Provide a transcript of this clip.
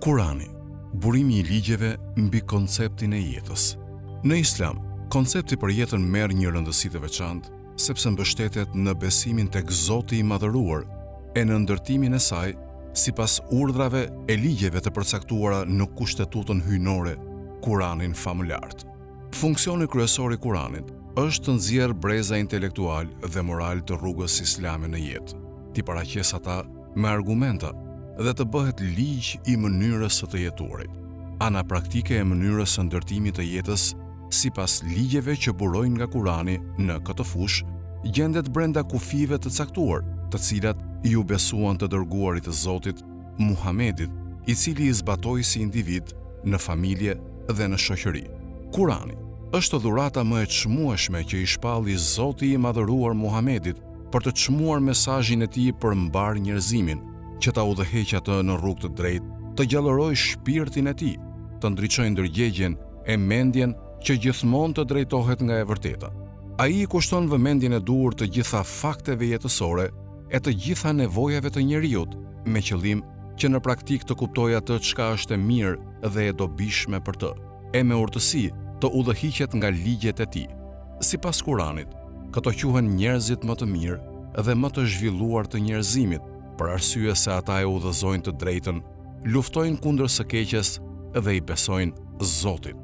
Kurani, burimi I ligjeve mbi konceptin e jetës. Në Islam, koncepti për jetën merr një rëndësi të veçantë, sepse mbështetet në besimin tek Zoti I madhëruar e në ndërtimin e saj sipas urdhrave e ligjeve të përcaktuara në Kushtetutën hyjnore, Kuranin famëlart. Funksioni kryesor I Kuranit është të nxjerrë breza intelektual dhe moral të rrugës islame në jetë, t'i paraqes ata me argumenta dhe të bëhet ligj I mënyrës së të jetuarit. Ana praktike e mënyrës së ndërtimit të jetës sipas ligjeve që burojnë nga Kurani në këtë fushë gjendet brenda kufive të caktuar, të cilat I u besuan të dërguarit të Zotit Muhamedit, I cili I zbatoi si individ në familje dhe në shoqëri. Kurani është dhurata më e çmueshme që I shpalli Zoti I madhëruar Muhamedit për të çmuar mesazhin e tij për mbar njerëzimin, që ta udhëheqë atë në rrugë të drejtë, të gjallërojë shpirtin e tij, të ndriçojë ndërgjegjen e mendjen që gjithmonë të drejtohet nga e vërteta. Ai I kushton vëmendjen e duhur të gjitha fakteve jetësore e të gjitha nevojave të njerëzit, me qëllim që në praktik të kuptojë atë çka është e mirë dhe e dobishme për të, e me urtësi të udhëhiqet nga ligjet e tij. Sipas Kuranit, këto quhen njerëzit më të mirë dhe më të zhvilluar të njerëzimit, për arsye se ata e udhëzojnë të drejtën, luftojnë kundër së keqes dhe I besojnë Zotit.